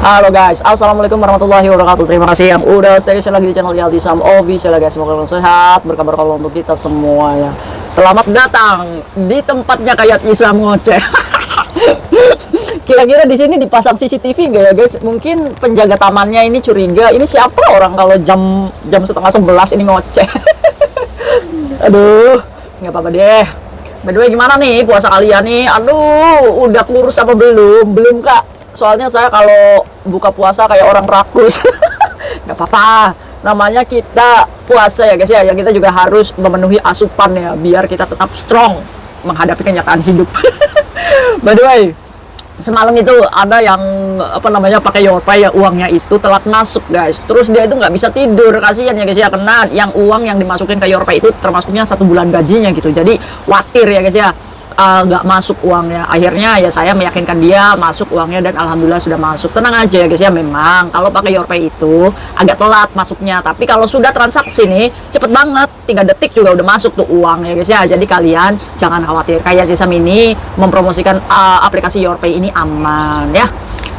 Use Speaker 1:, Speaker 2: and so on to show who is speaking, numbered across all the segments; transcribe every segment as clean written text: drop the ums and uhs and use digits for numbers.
Speaker 1: Halo guys, assalamualaikum warahmatullahi wabarakatuh. Terima kasih yang udah stay lagi di channel Yaldi Sam Official guys. Semoga kalian sehat, berkabar kalau untuk kita semuanya. Selamat datang di tempatnya kayak Isam ngoceh. Kira-kira di sini dipasang CCTV gak ya guys? Mungkin penjaga tamannya ini curiga, ini siapa orang kalau jam setengah 11 ini ngoceh. Aduh, nggak apa-apa deh. By the way, gimana nih puasa kalian nih? Aduh, udah kurus apa belum? Belum kak. Soalnya saya kalau buka puasa kayak orang rakus. Nggak apa-apa, namanya kita puasa ya guys ya. Yang kita juga harus memenuhi asupan ya, biar kita tetap strong menghadapi kenyataan hidup. By the way, semalam itu ada yang pakai Yorpay ya, uangnya itu telat masuk guys. Terus dia itu nggak bisa tidur, kasihan ya guys ya, karena yang uang yang dimasukin ke Yorpay itu termasuknya 1 bulan gajinya gitu. Jadi khawatir ya guys ya, nggak masuk uangnya. Akhirnya ya saya meyakinkan dia masuk uangnya dan alhamdulillah sudah masuk. Tenang aja ya guys ya, memang kalau pakai Yorpay itu agak telat masuknya, tapi kalau sudah transaksi nih cepet banget, 3 detik juga udah masuk tuh uang ya guys ya. Jadi kalian jangan khawatir, kayak Jasa ini mempromosikan aplikasi Yorpay ini aman ya.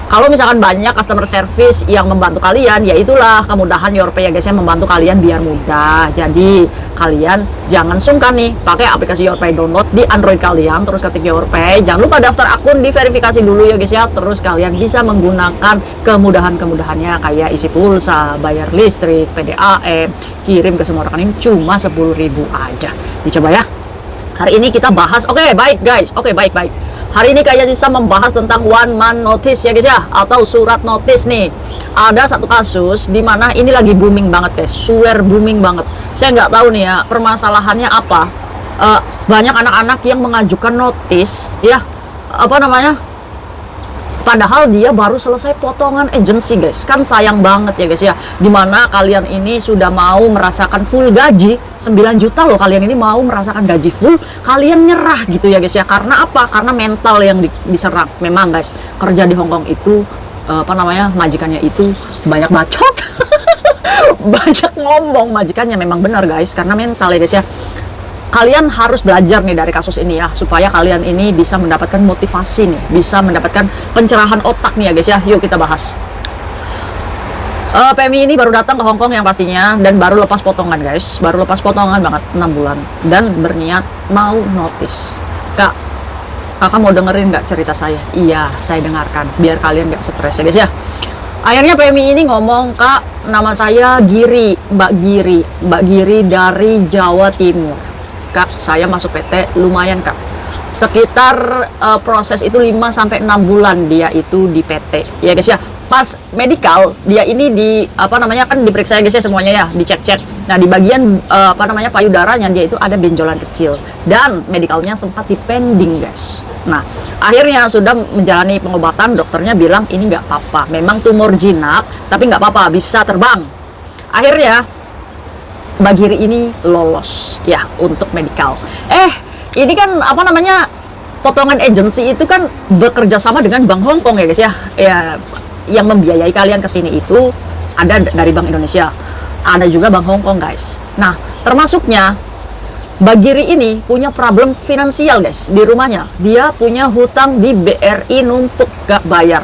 Speaker 1: Kalau misalkan banyak customer service yang membantu kalian, ya itulah kemudahan Yorpay ya guys ya, membantu kalian biar mudah. Jadi kalian jangan sungkan nih pakai aplikasi Yorpay, download di Android kalian, terus ketik Yorpay. Jangan lupa daftar akun, diverifikasi dulu ya guys ya. Terus kalian bisa menggunakan kemudahan-kemudahannya kayak isi pulsa, bayar listrik, PDAM, kirim ke semua rekening cuma 10.000 aja. Dicoba ya. Hari ini kita bahas, oke baik guys, oke baik. Hari ini kayak bisa membahas tentang one man notice ya guys ya, atau surat notice nih. Ada satu kasus di mana ini lagi booming banget guys, swear booming banget. Saya nggak tahu nih ya permasalahannya apa. Banyak anak-anak yang mengajukan notice ya, padahal dia baru selesai potongan agency guys. Kan sayang banget ya guys ya, dimana kalian ini sudah mau merasakan full gaji 9 juta loh, kalian ini mau merasakan gaji full, kalian nyerah gitu ya guys ya. Karena apa? Karena mental yang diserang. Memang guys, kerja di Hongkong itu majikannya itu banyak bacot. Banyak ngomong majikannya, memang benar guys, karena mental ya guys ya. Kalian harus belajar nih dari kasus ini ya, supaya kalian ini bisa mendapatkan motivasi nih, bisa mendapatkan pencerahan otak nih ya guys ya. Yuk kita bahas. PMI ini baru datang ke Hongkong yang pastinya, dan baru lepas potongan guys, baru lepas potongan banget 6 bulan, dan berniat mau notice. Kakak mau dengerin nggak cerita saya? Iya, saya dengarkan, biar kalian nggak stres ya guys ya. Akhirnya PMI ini ngomong, Kak, nama saya Giri, Mbak Giri dari Jawa Timur. Kak, saya masuk PT lumayan kak, sekitar proses itu 5-6 bulan dia itu di PT ya guys ya. Pas medical dia ini kan diperiksa ya guys ya, semuanya ya dicek-cek. Nah di bagian payudaranya dia itu ada benjolan kecil, dan medicalnya sempat dipending guys. Nah akhirnya sudah menjalani pengobatan, dokternya bilang ini nggak apa-apa, memang tumor jinak tapi nggak apa-apa, bisa terbang. Akhirnya Mbak Giri ini lolos ya untuk medical. Ini kan potongan agency itu kan bekerja sama dengan Bank Hongkong ya guys ya. Yang membiayai kalian ke sini itu ada dari Bank Indonesia, ada juga Bank Hongkong guys. Nah, termasuknya Mbak Giri ini punya problem finansial guys di rumahnya. Dia punya hutang di BRI numpuk gak bayar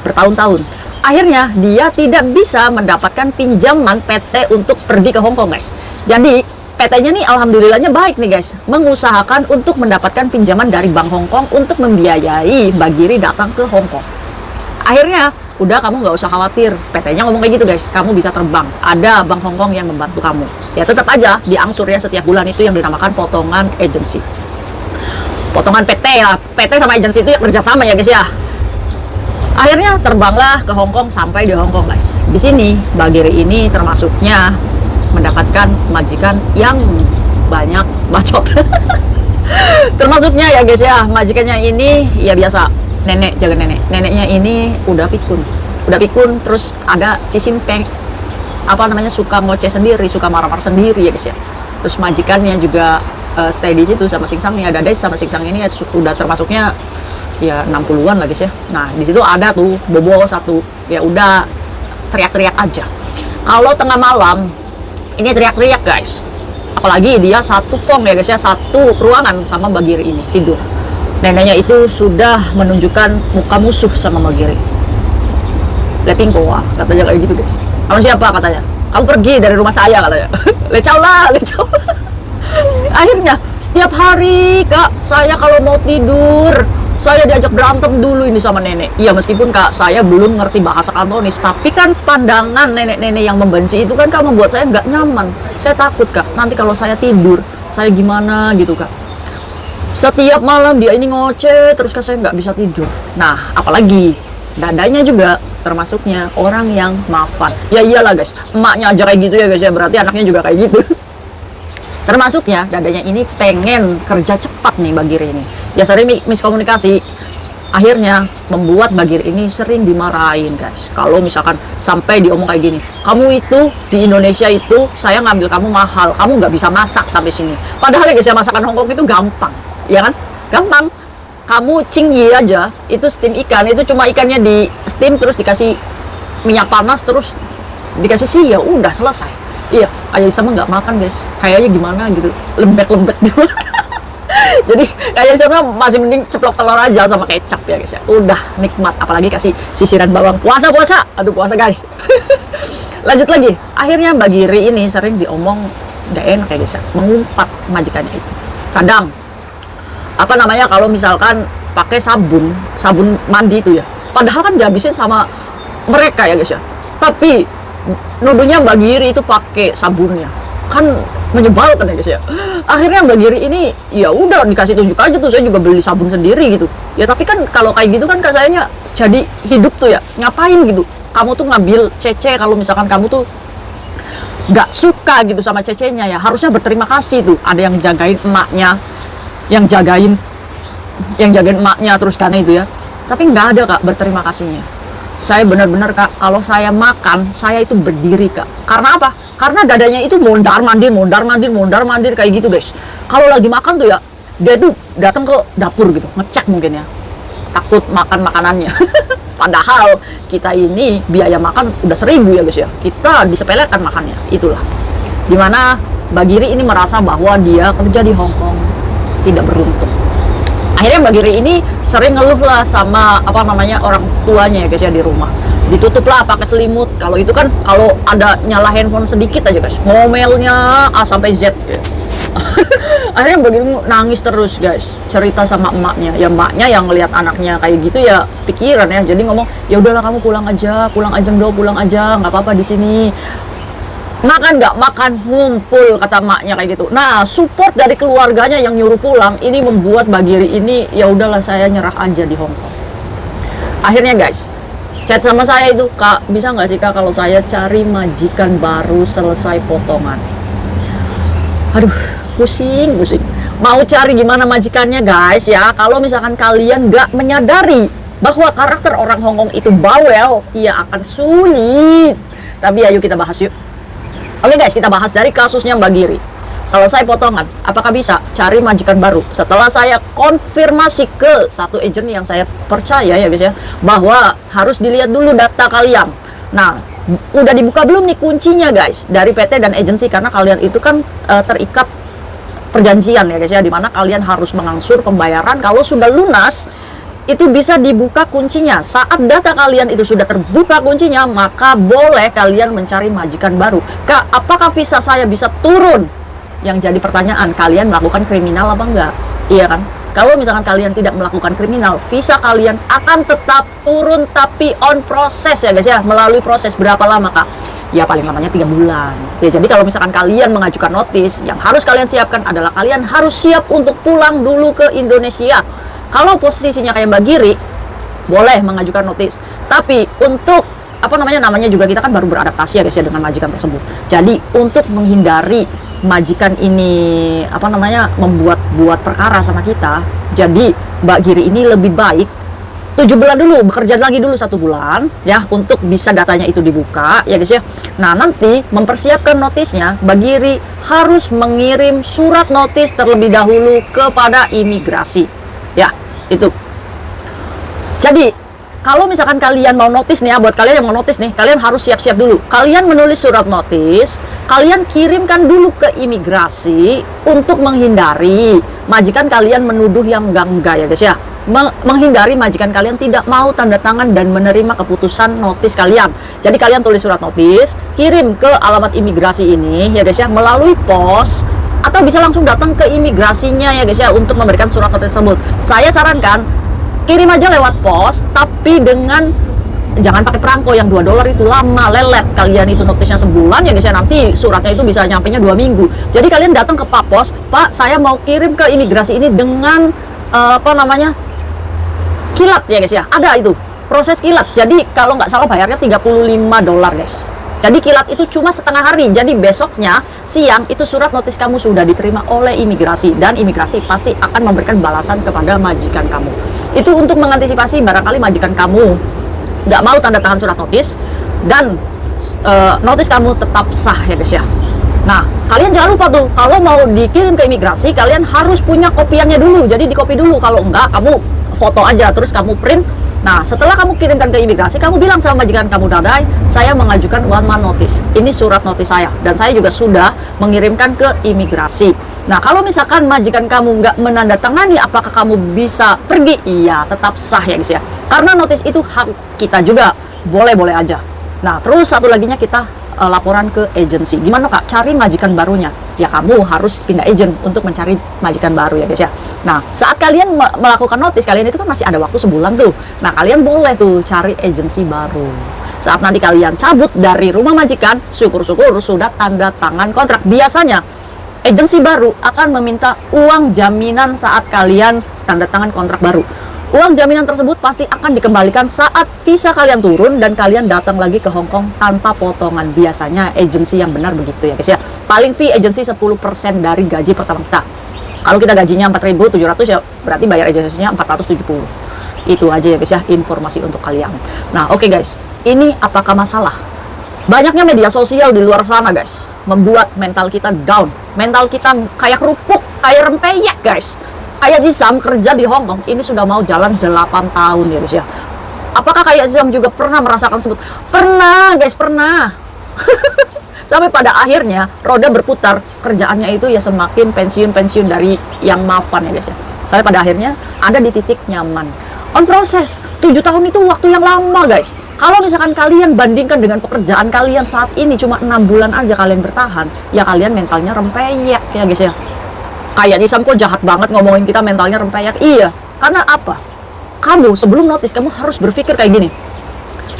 Speaker 1: bertahun-tahun. Akhirnya dia tidak bisa mendapatkan pinjaman PT untuk pergi ke Hongkong guys. Jadi PT-nya nih alhamdulillahnya baik nih guys, mengusahakan untuk mendapatkan pinjaman dari Bank Hongkong untuk membiayai Mbak Giri datang ke Hongkong. Akhirnya udah, kamu nggak usah khawatir, PT-nya ngomong kayak gitu guys, kamu bisa terbang, ada Bank Hongkong yang membantu kamu. Ya tetap aja diangsur ya setiap bulan, itu yang dinamakan potongan agency, potongan PT lah. PT sama agency itu ya kerjasama ya guys ya. Akhirnya terbanglah ke Hongkong, sampai di Hongkong guys. Di sini Mbak Giri ini termasuknya mendapatkan majikan yang banyak bacot. Termasuknya ya guys ya, majikannya ini ya biasa, nenek, jaga nenek. Neneknya ini udah pikun, terus ada cicimpek, suka ngoceh sendiri, suka marah-marah sendiri ya guys ya. Terus majikannya juga stay di situ sama singsangnya. Dadai sama singsang ini ya, udah termasuknya ya 60-an lah guys ya. Nah di situ ada tuh bobo satu, ya udah teriak-teriak aja. Kalau tengah malam ini teriak-teriak guys, apalagi dia satu form ya guys ya, satu ruangan sama Mbak Giri ini tidur. Neneknya itu sudah menunjukkan muka musuh sama Mbak Giri. Lepingko, katanya kayak gitu guys. Kamu siapa katanya? Kamu pergi dari rumah saya katanya. Lecau lah, lecau. Akhirnya setiap hari kak, saya kalau mau tidur, saya diajak berantem dulu ini sama nenek. Iya, meskipun kak saya belum ngerti bahasa Kantonis, tapi kan pandangan nenek-nenek yang membenci itu kan kak membuat saya nggak nyaman. Saya takut kak, nanti kalau saya tidur, saya gimana gitu kak. Setiap malam dia ini ngoceh, terus kak saya nggak bisa tidur. Nah, apalagi dadanya juga termasuknya orang yang maafan. Ya iyalah guys, emaknya aja kayak gitu ya guys ya, berarti anaknya juga kayak gitu. Termasuknya dadanya ini pengen kerja cepat nih Bagir ini. Ya sering miskomunikasi, akhirnya membuat Bagir ini sering dimarahin guys. Kalau misalkan sampai diomong kayak gini, kamu itu di Indonesia itu saya ngambil kamu mahal, kamu nggak bisa masak sampai sini. Padahal ya guys ya, masakan Hongkong itu gampang, ya kan? Gampang. Kamu cingyi aja, itu steam ikan, itu cuma ikannya di steam terus dikasih minyak panas terus dikasih ya udah selesai. Iya, Ayah sama nggak makan guys, kayaknya gimana gitu, lembek-lembek gimana. Jadi kayak sama masih mending ceplok telur aja sama kecap ya guys ya, udah nikmat. Apalagi kasih sisiran bawang. Puasa, aduh puasa guys. Lanjut lagi, akhirnya Mbak Giri ini sering diomong nggak enak ya guys ya, mengumpat majikannya itu. Kadang apa namanya, kalau misalkan pakai sabun mandi itu ya, padahal kan dihabisin sama mereka ya guys ya, tapi nuduhnya Mbak Giri itu pakai sabunnya, kan menyebalkan ya guys ya. Akhirnya Mbak Giri ini ya udah dikasih tunjuk aja tuh, saya juga beli sabun sendiri gitu ya. Tapi kan kalau kayak gitu kan kak sayanya jadi hidup tuh ya, ngapain gitu kamu tuh ngambil cece, kalau misalkan kamu tuh nggak suka gitu sama cecenya ya, harusnya berterima kasih tuh, ada yang jagain emaknya, yang jagain emaknya terus kan itu ya. Tapi nggak ada kak berterima kasihnya. Saya benar-benar kak, kalau saya makan, saya itu berdiri kak. Karena apa? Karena dadanya itu mondar mandir kayak gitu guys. Kalau lagi makan tuh ya, dia tuh datang ke dapur gitu, ngecek mungkin ya, takut makan makanannya. Padahal kita ini biaya makan udah 1.000 ya guys ya, kita disepelekan makannya. Itulah dimana Mbak Giri ini merasa bahwa dia kerja di Hongkong tidak beruntung. Akhirnya Mbak Giri ini sering ngeluh lah sama apa namanya orang tuanya ya guys ya di rumah. Ditutup lah pakai selimut. Kalau itu kan kalau ada nyala handphone sedikit aja guys, ngomelnya A sampai Z ya. Akhirnya Mbak Giri nangis terus guys, cerita sama emaknya. Ya emaknya yang ngelihat anaknya kayak gitu ya pikiran ya. Jadi ngomong, ya udahlah kamu pulang aja dong, pulang aja, nggak apa-apa di sini. Makan nggak makan, ngumpul, kata maknya kayak gitu. Nah, support dari keluarganya yang nyuruh pulang ini membuat Mbak Giri ini ya udahlah saya nyerah aja di Hongkong. Akhirnya guys, chat sama saya itu, kak bisa nggak sih kak kalau saya cari majikan baru selesai potongan. Aduh, pusing. Mau cari gimana majikannya guys ya, kalau misalkan kalian nggak menyadari bahwa karakter orang Hongkong itu bawel, ya akan sulit. Tapi ayo kita bahas yuk. Oke guys, kita bahas dari kasusnya Mbak Giri. Selesai potongan, apakah bisa cari majikan baru? Setelah saya konfirmasi ke satu agent yang saya percaya ya guys ya, bahwa harus dilihat dulu data kalian. Nah, udah dibuka belum nih kuncinya guys dari PT dan agensi, karena kalian itu kan terikat perjanjian ya guys ya, dimana kalian harus mengangsur pembayaran. Kalau sudah lunas, itu bisa dibuka kuncinya. Saat data kalian itu sudah terbuka kuncinya, maka boleh kalian mencari majikan baru. Kak, apakah visa saya bisa turun? Yang jadi pertanyaan, kalian melakukan kriminal apa enggak? Iya kan? Kalau misalkan kalian tidak melakukan kriminal, visa kalian akan tetap turun, tapi on proses ya guys ya, melalui proses. Berapa lama kak? Ya paling lamanya 3 bulan. Ya jadi kalau misalkan kalian mengajukan notis, yang harus kalian siapkan adalah kalian harus siap untuk pulang dulu ke Indonesia. Kalau posisinya kayak Mbak Giri, boleh mengajukan notis. Tapi untuk apa namanya juga kita kan baru beradaptasi ya guys ya dengan majikan tersebut. Jadi untuk menghindari majikan ini apa namanya membuat perkara sama kita, jadi Mbak Giri ini lebih baik 7 bulan dulu, bekerja lagi dulu 1 bulan ya, untuk bisa datanya itu dibuka ya guys ya. Nah nanti mempersiapkan notisnya, Mbak Giri harus mengirim surat notis terlebih dahulu kepada imigrasi ya. Itu jadi kalau misalkan kalian mau notis nih ya, buat kalian yang mau notis nih, kalian harus siap-siap dulu. Kalian menulis surat notis, kalian kirimkan dulu ke imigrasi untuk menghindari majikan kalian menuduh yang enggak ya guys ya. menghindari majikan kalian tidak mau tanda tangan dan menerima keputusan notis kalian. Jadi kalian tulis surat notis, kirim ke alamat imigrasi ini ya guys ya, melalui pos, atau bisa langsung datang ke imigrasinya ya guys ya untuk memberikan surat notis tersebut. Saya sarankan kirim aja lewat pos, tapi jangan pakai perangko yang $2 itu lama, lelet. Kalian itu notisnya sebulan ya guys ya, nanti suratnya itu bisa nyampenya 2 minggu. Jadi kalian datang ke Pak Pos, Pak saya mau kirim ke imigrasi ini dengan kilat ya guys ya, ada itu proses kilat. Jadi kalau nggak salah bayarnya $35 guys. Jadi kilat itu cuma setengah hari, jadi besoknya siang itu surat notis kamu sudah diterima oleh imigrasi, dan imigrasi pasti akan memberikan balasan kepada majikan kamu. Itu untuk mengantisipasi barangkali majikan kamu nggak mau tanda tangan surat notis dan notis kamu tetap sah ya guys ya. Nah kalian jangan lupa tuh, kalau mau dikirim ke imigrasi kalian harus punya kopiannya dulu, jadi di copy dulu. Kalau enggak kamu foto aja terus kamu print. Nah setelah kamu kirimkan ke imigrasi, kamu bilang sama majikan kamu, Dadai saya mengajukan 1 month notice, ini surat notis saya dan saya juga sudah mengirimkan ke imigrasi. Nah kalau misalkan majikan kamu nggak menandatangani, apakah kamu bisa pergi? Iya, tetap sah ya guys ya, karena notis itu hak kita juga, boleh-boleh aja. Nah terus satu laginya kita laporan ke agensi. Gimana Kak cari majikan barunya? Ya kamu harus pindah agent untuk mencari majikan baru ya guys ya. Nah saat kalian melakukan notis, kalian itu kan masih ada waktu sebulan tuh. Nah kalian boleh tuh cari agensi baru. Saat nanti kalian cabut dari rumah majikan, syukur-syukur sudah tanda tangan kontrak. Biasanya agensi baru akan meminta uang jaminan saat kalian tanda tangan kontrak baru. Uang jaminan tersebut pasti akan dikembalikan saat visa kalian turun dan kalian datang lagi ke Hong Kong tanpa potongan. Biasanya agensi yang benar begitu ya guys ya. Paling fee agensi 10% dari gaji pertama kita. Kalau kita gajinya 4.700 ya berarti bayar agensinya 470. Itu aja ya guys ya, informasi untuk kalian. Nah oke guys, ini apakah masalah? Banyaknya media sosial di luar sana guys membuat mental kita down. Mental kita kayak kerupuk, kayak rempeyek guys. Kayak Jisam kerja di Hong Kong ini sudah mau jalan 8 tahun ya guys ya. Apakah kayak Jisam juga pernah merasakan tersebut? Pernah guys, pernah. Sampai pada akhirnya roda berputar, kerjaannya itu ya semakin pensiun dari yang maafan ya guys ya. Sampai pada akhirnya ada di titik nyaman. On proses 7 tahun itu waktu yang lama guys. Kalau misalkan kalian bandingkan dengan pekerjaan kalian saat ini cuma 6 bulan aja kalian bertahan, ya kalian mentalnya rempeyek ya guys ya. Kayak Jisam kok jahat banget ngomongin kita mentalnya rempeyek. Iya, karena apa? Kamu sebelum notis kamu harus berpikir kayak gini.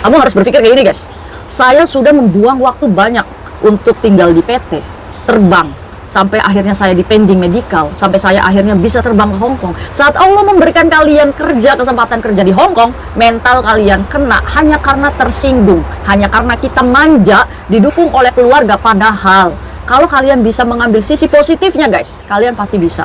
Speaker 1: Kamu harus berpikir kayak gini guys. Saya sudah membuang waktu banyak untuk tinggal di PT, terbang, sampai akhirnya saya di pending medical, sampai saya akhirnya bisa terbang ke Hong Kong. Saat Allah memberikan kalian kesempatan kerja di Hong Kong, mental kalian kena hanya karena tersinggung, hanya karena kita manja, didukung oleh keluarga. Padahal kalau kalian bisa mengambil sisi positifnya guys, kalian pasti bisa.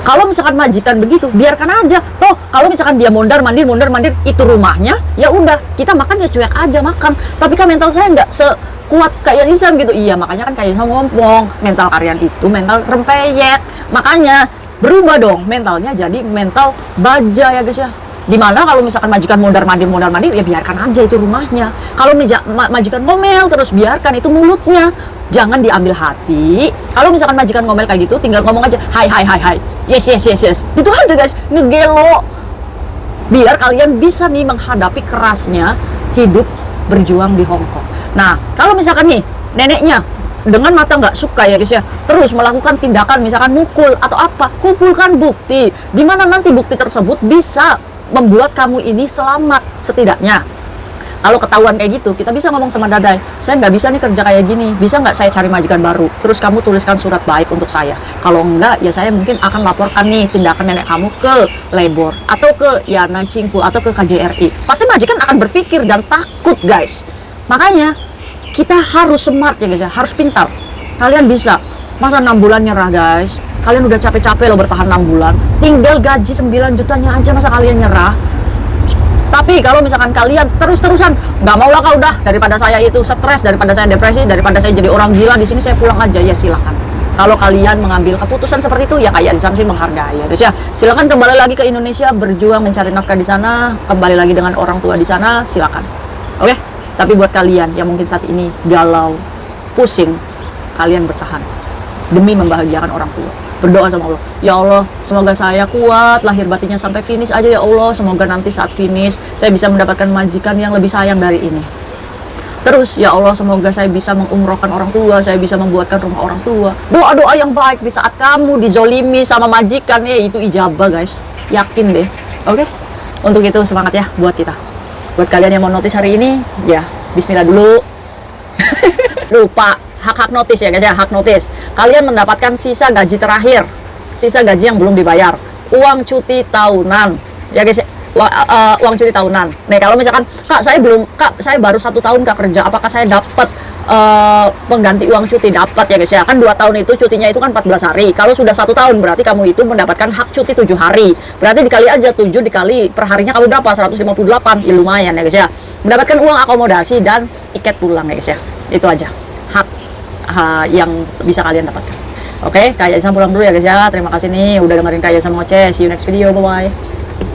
Speaker 1: Kalau misalkan majikan begitu, biarkan aja. Toh kalau misalkan dia mondar mandir, itu rumahnya, ya udah kita makan ya cuek aja makan. Tapi kan mental saya nggak sekuat kayak Jisam gitu. Iya makanya kan kayak Jisam ngomong, mental kalian itu mental rempeyek. Makanya berubah dong mentalnya jadi mental baja ya guys ya. Dimana kalau misalkan majikan mondar mandir ya biarkan aja itu rumahnya. Kalau majikan ngomel terus, biarkan itu mulutnya, jangan diambil hati. Kalau misalkan majikan ngomel kayak gitu, tinggal ngomong aja hai, yes, itu aja guys, ngegelo. Biar kalian bisa nih menghadapi kerasnya hidup berjuang di Hong Kong. Nah kalau misalkan nih neneknya dengan mata nggak suka ya guys ya, terus melakukan tindakan misalkan mukul atau apa, kumpulkan bukti, dimana nanti bukti tersebut bisa membuat kamu ini selamat setidaknya. Kalau ketahuan kayak gitu, kita bisa ngomong sama Dadai, saya nggak bisa nih kerja kayak gini, bisa nggak saya cari majikan baru? Terus kamu tuliskan surat baik untuk saya. Kalau enggak, ya saya mungkin akan laporkan nih tindakan nenek kamu ke labor atau ke ya Nanjingfu atau ke KJRI. Pasti majikan akan berpikir dan takut guys. Makanya kita harus smart ya guys ya, harus pintar. Kalian bisa. Masa 6 bulan nyerah guys? Kalian udah capek-capek loh bertahan 6 bulan. Tinggal gaji 9 jutanya aja masa kalian nyerah? Tapi kalau misalkan kalian terus-terusan nggak mau lah kak, udah daripada saya itu stres, daripada saya depresi, daripada saya jadi orang gila di sini, saya pulang aja, ya silakan. Kalau kalian mengambil keputusan seperti itu, ya kayak Jisam sih menghargai ya. Terus ya silakan kembali lagi ke Indonesia, berjuang mencari nafkah di sana, kembali lagi dengan orang tua di sana, silakan. Oke? Tapi buat kalian yang mungkin saat ini galau, pusing, kalian bertahan demi membahagiakan orang tua. berdoa sama Allah, ya Allah semoga saya kuat lahir batinnya sampai finish aja ya Allah, semoga nanti saat finish saya bisa mendapatkan majikan yang lebih sayang dari ini. Terus ya Allah semoga saya bisa mengumrohkan orang tua, saya bisa membuatkan rumah orang tua. Doa-doa yang baik di saat kamu dizolimi sama majikan, itu ijabah guys, yakin deh. Oke, untuk itu semangat ya buat kita. Buat kalian yang mau notice hari ini, ya bismillah dulu. Lupa hak-hak notice ya guys ya, hak notice. Kalian mendapatkan sisa gaji terakhir, sisa gaji yang belum dibayar, uang cuti tahunan ya guys ya. Uang cuti tahunan. Nih kalau misalkan kak saya baru 1 tahun kak kerja, apakah saya dapat pengganti uang cuti? Dapat ya guys ya, kan 2 tahun itu cutinya itu kan 14 hari. Kalau sudah 1 tahun berarti kamu itu mendapatkan hak cuti 7 hari. Berarti dikali aja 7 dikali per harinya kamu berapa? 158. Ya lumayan ya guys ya. Mendapatkan uang akomodasi dan tiket pulang ya guys ya. Itu aja hak yang bisa kalian dapatkan. Oke, Kak Yaisa pulang dulu ya guys ya. Terima kasih nih udah dengerin Kak Yaisa ngoceh. See you next video. Bye bye.